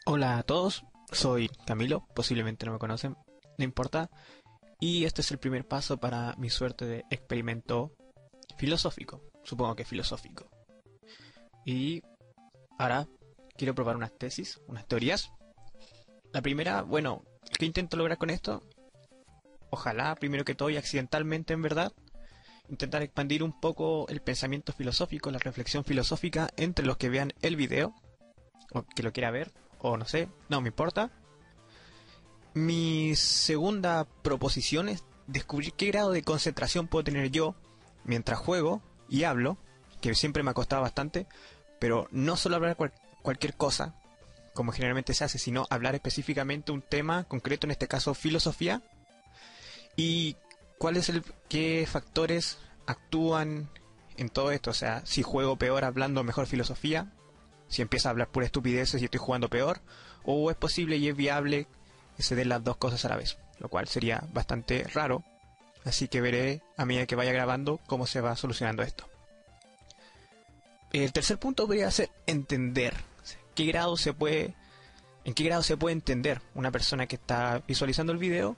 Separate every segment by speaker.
Speaker 1: Hola a todos, soy Camilo, posiblemente no me conocen, no importa, y este es el primer paso para mi suerte de experimento filosófico, supongo que filosófico. Y ahora quiero probar unas tesis, unas teorías. La primera, bueno, ¿qué intento lograr con esto? Ojalá, primero que todo y accidentalmente en verdad, intentar expandir un poco el pensamiento filosófico, la reflexión filosófica entre los que vean el video, o que lo quiera ver, o no sé, no me importa. Mi segunda proposición es descubrir qué grado de concentración puedo tener yo mientras juego y hablo, que siempre me ha costado bastante, pero no solo hablar cualquier cosa, como generalmente se hace, sino hablar específicamente un tema concreto, en este caso filosofía, y qué factores actúan en todo esto. O sea, si juego peor hablando mejor filosofía, si empiezo a hablar pura estupideces y estoy jugando peor, o es posible y es viable que se den las dos cosas a la vez, lo cual sería bastante raro, así que veré a medida que vaya grabando cómo se va solucionando esto. El tercer punto podría ser entender en qué grado se puede entender una persona que está visualizando el video,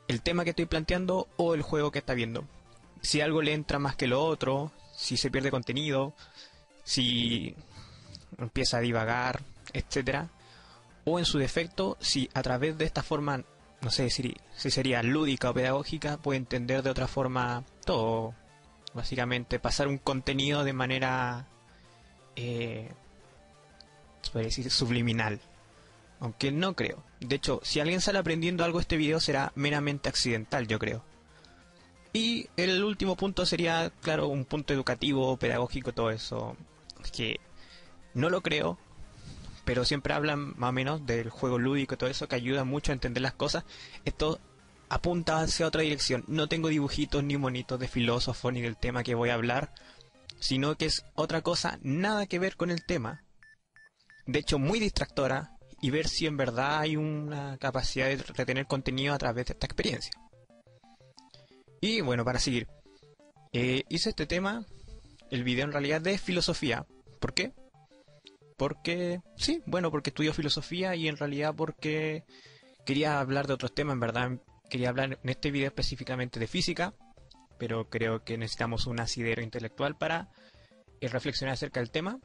Speaker 1: el tema que estoy planteando o el juego que está viendo. Si algo le entra más que lo otro, si se pierde contenido, si empieza a divagar, etcétera, o en su defecto, si a través de esta forma, no sé si sería lúdica o pedagógica, puede entender de otra forma todo. Básicamente pasar un contenido de manera, se podría decir, subliminal. Aunque no creo. De hecho, si alguien sale aprendiendo algo de este video será meramente accidental, yo creo. Y el último punto sería, claro, un punto educativo, pedagógico, todo eso. Que no lo creo, pero siempre hablan más o menos del juego lúdico y todo eso, que ayuda mucho a entender las cosas. Esto apunta hacia otra dirección. No tengo dibujitos ni monitos de filósofo ni del tema que voy a hablar, sino que es otra cosa, nada que ver con el tema. De hecho, muy distractora, y ver si en verdad hay una capacidad de retener contenido a través de esta experiencia. Y bueno, para seguir, hice este tema, el video en realidad de filosofía. ¿Por qué? Porque, sí, bueno, porque estudio filosofía y en realidad porque quería hablar de otros temas, en verdad. Quería hablar en este video específicamente de física, pero creo que necesitamos un asidero intelectual para reflexionar acerca del tema.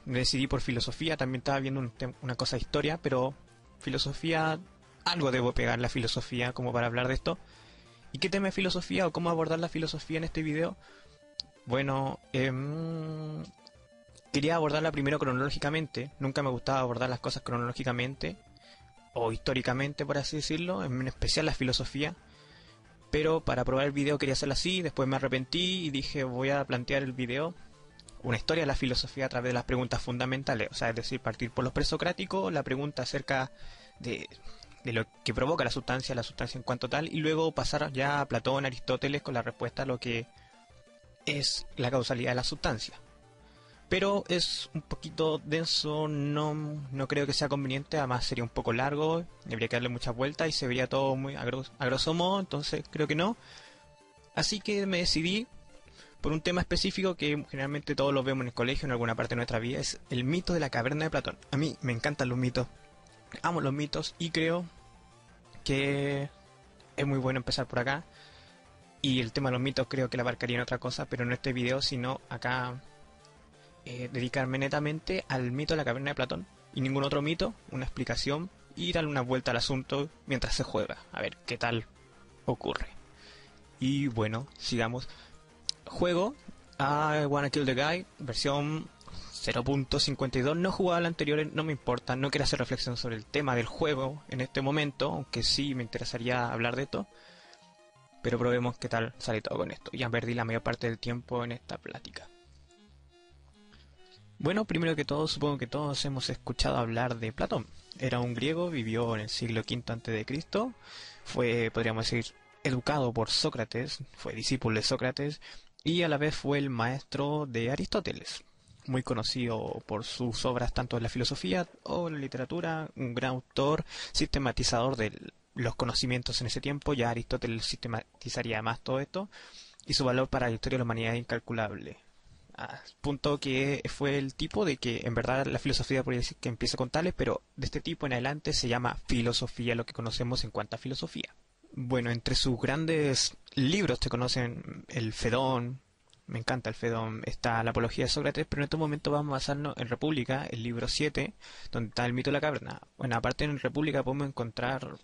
Speaker 1: Me decidí por filosofía, también estaba viendo una cosa de historia, pero filosofía, algo debo pegar la filosofía como para hablar de esto. ¿Y qué tema de filosofía o cómo abordar la filosofía en este video? Bueno, quería abordarla primero cronológicamente. Nunca me gustaba abordar las cosas cronológicamente o históricamente, por así decirlo, en especial la filosofía. Pero para probar el video quería hacerlo así, después me arrepentí y dije voy a plantear el video una historia de la filosofía a través de las preguntas fundamentales, o sea, es decir, partir por los presocráticos, la pregunta acerca de lo que provoca la sustancia en cuanto tal, y luego pasar ya a Platón, Aristóteles con la respuesta a lo que es la causalidad de la sustancia. Pero es un poquito denso, no creo que sea conveniente, además sería un poco largo, habría que darle muchas vueltas y se vería todo muy a grosso modo, entonces creo que no. Así que me decidí por un tema específico que generalmente todos lo vemos en el colegio, en alguna parte de nuestra vida, es el mito de la caverna de Platón. A mí me encantan los mitos, amo los mitos y creo que es muy bueno empezar por acá. Y el tema de los mitos creo que la abarcaría en otra cosa, pero no en este video, sino acá dedicarme netamente al mito de la caverna de Platón y ningún otro mito, una explicación y darle una vuelta al asunto mientras se juega, a ver qué tal ocurre. Y bueno, sigamos. Juego I Wanna Kill the Guy, versión 0.52. No he jugado la anterior, no me importa, no quiero hacer reflexión sobre el tema del juego en este momento, aunque sí me interesaría hablar de esto. Pero probemos qué tal sale todo con esto. Ya perdí la mayor parte del tiempo en esta plática. Bueno, primero que todo, supongo que todos hemos escuchado hablar de Platón. Era un griego, vivió en el siglo V a.C. Fue, podríamos decir, educado por Sócrates, fue discípulo de Sócrates y a la vez fue el maestro de Aristóteles. Muy conocido por sus obras tanto en la filosofía o en la literatura, un gran autor, sistematizador de los conocimientos en ese tiempo. Ya Aristóteles sistematizaría más todo esto y su valor para la historia de la humanidad es incalculable. al punto que fue el tipo de que en verdad la filosofía podría decir que empieza con Tales, pero de este tipo en adelante se llama filosofía, lo que conocemos en cuanto a filosofía. Bueno, entre sus grandes libros te conocen el Fedón, me encanta el Fedón, está la Apología de Sócrates, pero en este momento vamos a basarnos en República, el libro 7, donde está el mito de la caverna. Bueno, aparte en República podemos encontrar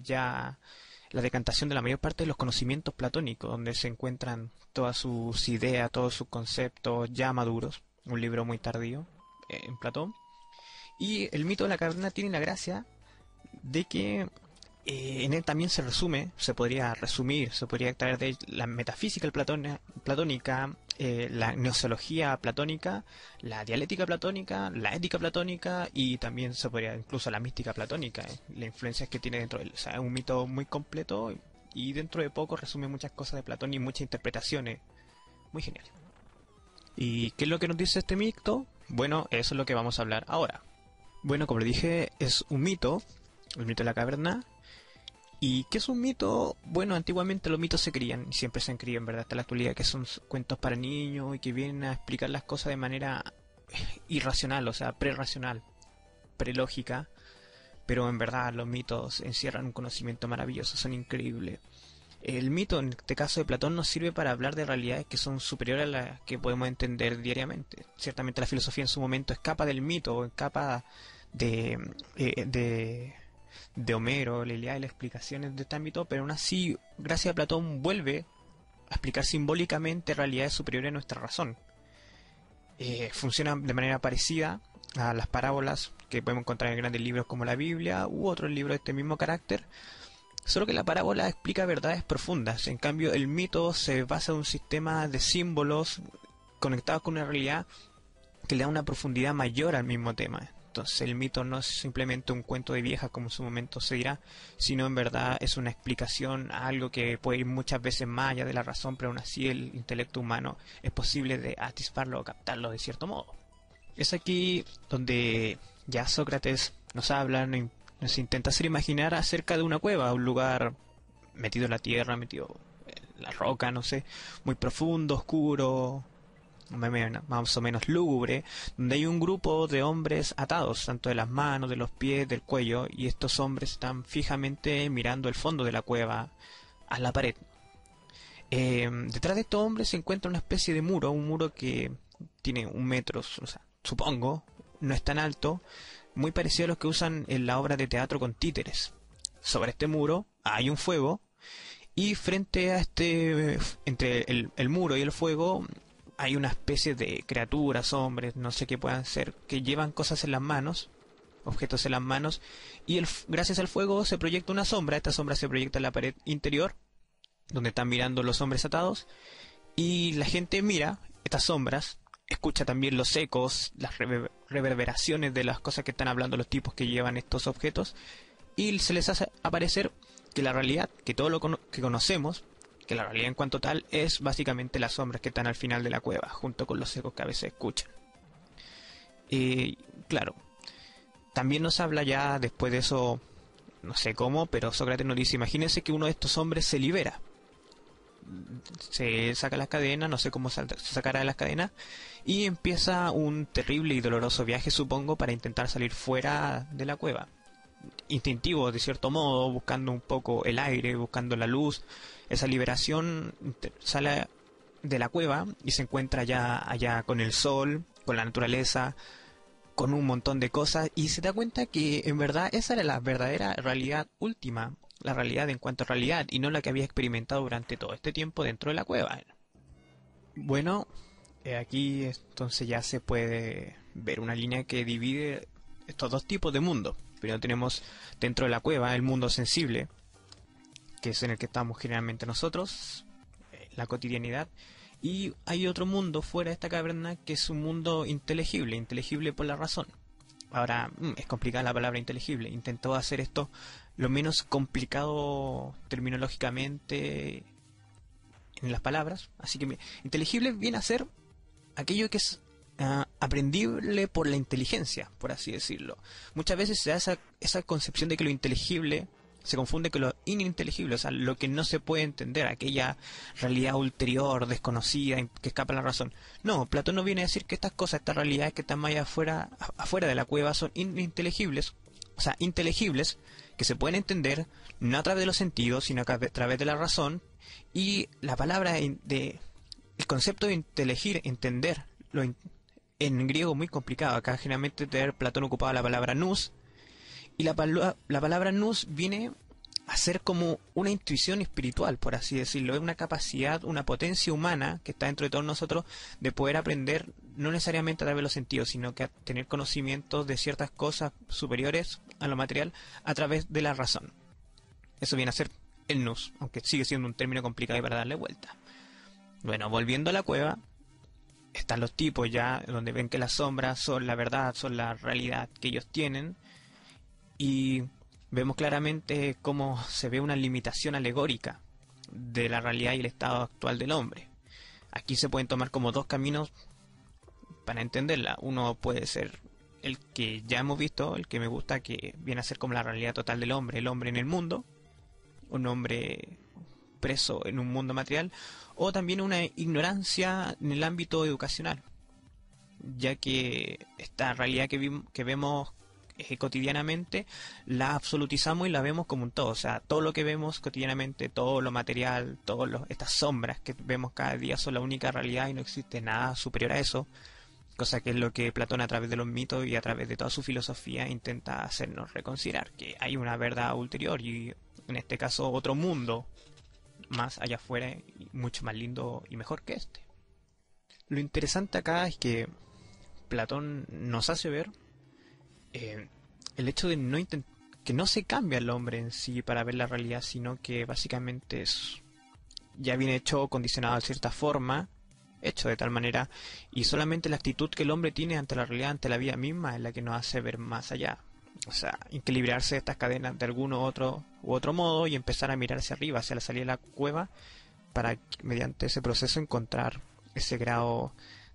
Speaker 1: ya la decantación de la mayor parte de los conocimientos platónicos, donde se encuentran todas sus ideas, todos sus conceptos ya maduros, un libro muy tardío en Platón. Y el mito de la caverna tiene la gracia de que en él también se resume, se podría resumir, se podría extraer de él la metafísica platónica, la gnoseología platónica, la dialéctica platónica, la ética platónica y también se podría incluso la mística platónica, las influencias que tiene dentro de él. O sea, es un mito muy completo y dentro de poco resume muchas cosas de Platón y muchas interpretaciones. Muy genial. ¿Y qué es lo que nos dice este mito? Bueno, eso es lo que vamos a hablar ahora. Bueno, como le dije, es un mito, el mito de la caverna. ¿Y qué es un mito? Bueno, antiguamente los mitos se crían, y siempre se han criado en verdad hasta la actualidad, que son cuentos para niños y que vienen a explicar las cosas de manera irracional, o sea, prerracional, prelógica, pero en verdad los mitos encierran un conocimiento maravilloso, son increíbles. El mito, en este caso de Platón, nos sirve para hablar de realidades que son superiores a las que podemos entender diariamente. Ciertamente la filosofía en su momento escapa del mito, escapa de Homero, la Ilíada y las explicaciones de este ámbito, pero aún así, gracias a Platón, vuelve a explicar simbólicamente realidades superiores a nuestra razón. Funciona de manera parecida a las parábolas que podemos encontrar en grandes libros como la Biblia u otros libros de este mismo carácter, solo que la parábola explica verdades profundas, en cambio el mito se basa en un sistema de símbolos conectados con una realidad que le da una profundidad mayor al mismo tema. Entonces el mito no es simplemente un cuento de viejas como en su momento se dirá, sino en verdad es una explicación a algo que puede ir muchas veces más allá de la razón, pero aún así el intelecto humano es posible de atisbarlo o captarlo de cierto modo. Es aquí donde ya Sócrates nos habla, nos intenta hacer imaginar acerca de una cueva, un lugar metido en la tierra, metido en la roca, no sé, muy profundo, oscuro, más o menos lúgubre, donde hay un grupo de hombres atados, tanto de las manos, de los pies, del cuello, y estos hombres están fijamente mirando el fondo de la cueva, a la pared. Detrás de estos hombres se encuentra una especie de muro, un muro que tiene 1 metro, o sea, supongo, no es tan alto, muy parecido a los que usan en la obra de teatro con títeres. Sobre este muro hay un fuego, y frente a entre el muro y el fuego, hay una especie de criaturas, hombres, no sé qué puedan ser, que llevan cosas en las manos, objetos en las manos, y gracias al fuego se proyecta una sombra. Esta sombra se proyecta en la pared interior, donde están mirando los hombres atados, y la gente mira estas sombras, escucha también los ecos, las reverberaciones de las cosas que están hablando los tipos que llevan estos objetos, y se les hace aparecer que la realidad, que todo lo que conocemos, que la realidad en cuanto tal es básicamente las sombras que están al final de la cueva, junto con los ecos que a veces escuchan. Y claro, también nos habla ya después de eso, no sé cómo, pero Sócrates nos dice, imagínense que uno de estos hombres se libera, se saca las cadenas, no sé cómo se sacará de las cadenas, y empieza un terrible y doloroso viaje, supongo, para intentar salir fuera de la cueva. Instintivo, de cierto modo, buscando un poco el aire, buscando la luz. Esa liberación, sale de la cueva y se encuentra allá con el sol, con la naturaleza, con un montón de cosas, y se da cuenta que en verdad esa era la verdadera realidad última, la realidad en cuanto a realidad, y no la que había experimentado durante todo este tiempo dentro de la cueva. Bueno, aquí entonces ya se puede ver una línea que divide estos dos tipos de mundo. Primero tenemos dentro de la cueva el mundo sensible, que es en el que estamos generalmente nosotros, la cotidianidad, y hay otro mundo fuera de esta caverna que es un mundo inteligible, inteligible por la razón. Ahora, es complicada la palabra inteligible, intento hacer esto lo menos complicado terminológicamente en las palabras, así que inteligible viene a ser aquello que es aprendible por la inteligencia, por así decirlo. Muchas veces se da esa concepción de que lo inteligible se confunde con lo ininteligible, o sea, lo que no se puede entender, aquella realidad ulterior, desconocida, que escapa a la razón. No, Platón no viene a decir que estas cosas, estas realidades que están más allá afuera de la cueva son ininteligibles, o sea, inteligibles, que se pueden entender no a través de los sentidos, sino a través de la razón, y la palabra el concepto de inteligir, entender, en griego muy complicado. Acá generalmente Platón ocupaba la palabra nous, y la palabra nous viene a ser como una intuición espiritual, por así decirlo. Es una capacidad, una potencia humana que está dentro de todos nosotros de poder aprender, no necesariamente a través de los sentidos, sino que a tener conocimientos de ciertas cosas superiores a lo material a través de la razón. Eso viene a ser el nous, aunque sigue siendo un término complicado para darle vuelta. Bueno, volviendo a la cueva, están los tipos ya donde ven que las sombras son la verdad, son la realidad que ellos tienen, y vemos claramente cómo se ve una limitación alegórica de la realidad y el estado actual del hombre. Aquí se pueden tomar como dos caminos para entenderla. Uno puede ser el que ya hemos visto, el que me gusta, que viene a ser como la realidad total del hombre, el hombre en el mundo, un hombre preso en un mundo material, o también una ignorancia en el ámbito educacional, ya que esta realidad que vemos cotidianamente la absolutizamos y la vemos como un todo. O sea, todo lo que vemos cotidianamente, todo lo material, estas sombras que vemos cada día son la única realidad y no existe nada superior a eso, cosa que es lo que Platón, a través de los mitos y a través de toda su filosofía, intenta hacernos reconsiderar, que hay una verdad ulterior y en este caso otro mundo más allá afuera, mucho más lindo y mejor que este. Lo interesante acá es que Platón nos hace ver el hecho de que no se cambia el hombre en sí para ver la realidad, sino que básicamente ya viene hecho, condicionado de cierta forma, hecho de tal manera, y solamente la actitud que el hombre tiene ante la realidad, ante la vida misma, es la que nos hace ver más allá. O sea, equilibrarse estas cadenas de alguno u otro modo y empezar a mirar hacia arriba, hacia la salida de la cueva, para mediante ese proceso encontrar ese grado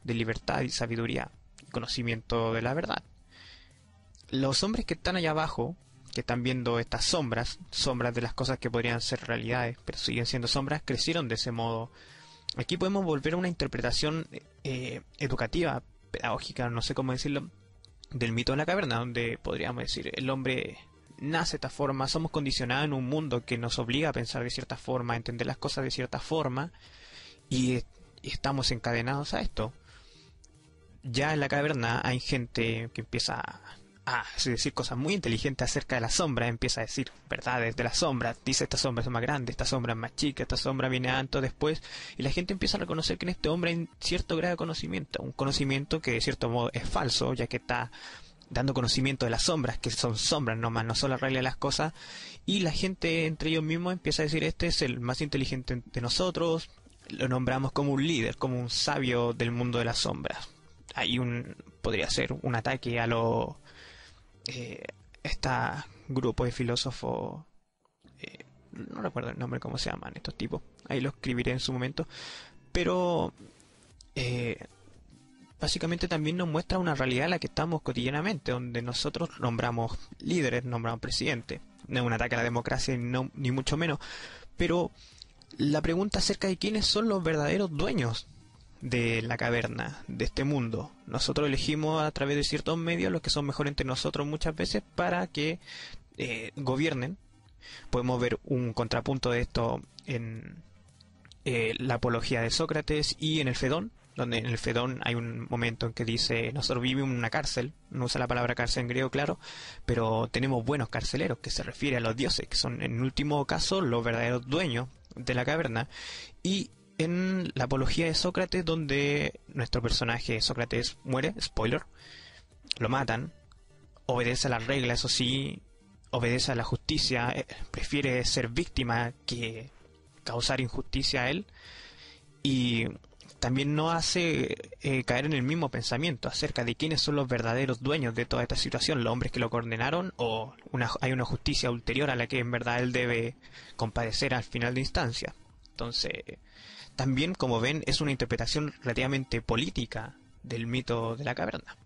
Speaker 1: de libertad y sabiduría y conocimiento de la verdad. Los hombres que están allá abajo, que están viendo estas sombras de las cosas que podrían ser realidades, pero siguen siendo sombras, crecieron de ese modo. Aquí podemos volver a una interpretación educativa, pedagógica, no sé cómo decirlo, del mito de la caverna, donde podríamos decir el hombre nace de esta forma, somos condicionados en un mundo que nos obliga a pensar de cierta forma, a entender las cosas de cierta forma, y estamos encadenados a esto. Ya en la caverna hay gente que empieza a decir cosas muy inteligentes acerca de la sombra, empieza a decir verdades de la sombra, dice esta sombra es más grande, esta sombra es más chica, esta sombra viene antes o después, y la gente empieza a reconocer que en este hombre hay cierto grado de conocimiento, un conocimiento que de cierto modo es falso, ya que está dando conocimiento de las sombras, que son sombras nomás, no son la realidad de las cosas, y la gente entre ellos mismos empieza a decir este es el más inteligente de nosotros, lo nombramos como un líder, como un sabio del mundo de las sombras. Podría ser un ataque a este grupo de filósofos, no recuerdo el nombre, cómo se llaman estos tipos, ahí lo escribiré en su momento, pero básicamente también nos muestra una realidad en la que estamos cotidianamente, donde nosotros nombramos líderes, nombramos presidentes. No es un ataque a la democracia, ni mucho menos, pero la pregunta acerca de quiénes son los verdaderos dueños de la caverna, de este mundo. Nosotros elegimos a través de ciertos medios los que son mejores entre nosotros muchas veces para que gobiernen. Podemos ver un contrapunto de esto en la apología de Sócrates y en el Fedón, donde en el Fedón hay un momento en que dice nosotros vivimos en una cárcel, no usa la palabra cárcel en griego, claro, pero tenemos buenos carceleros, que se refiere a los dioses, que son en último caso los verdaderos dueños de la caverna. Y en la apología de Sócrates, donde nuestro personaje Sócrates muere, spoiler, lo matan, obedece a la regla, eso sí, obedece a la justicia, prefiere ser víctima que causar injusticia a él, y también no hace caer en el mismo pensamiento acerca de quiénes son los verdaderos dueños de toda esta situación, los hombres que lo condenaron, o hay una justicia ulterior a la que en verdad él debe compadecer al final de instancia. Entonces, también, como ven, es una interpretación relativamente política del mito de la caverna.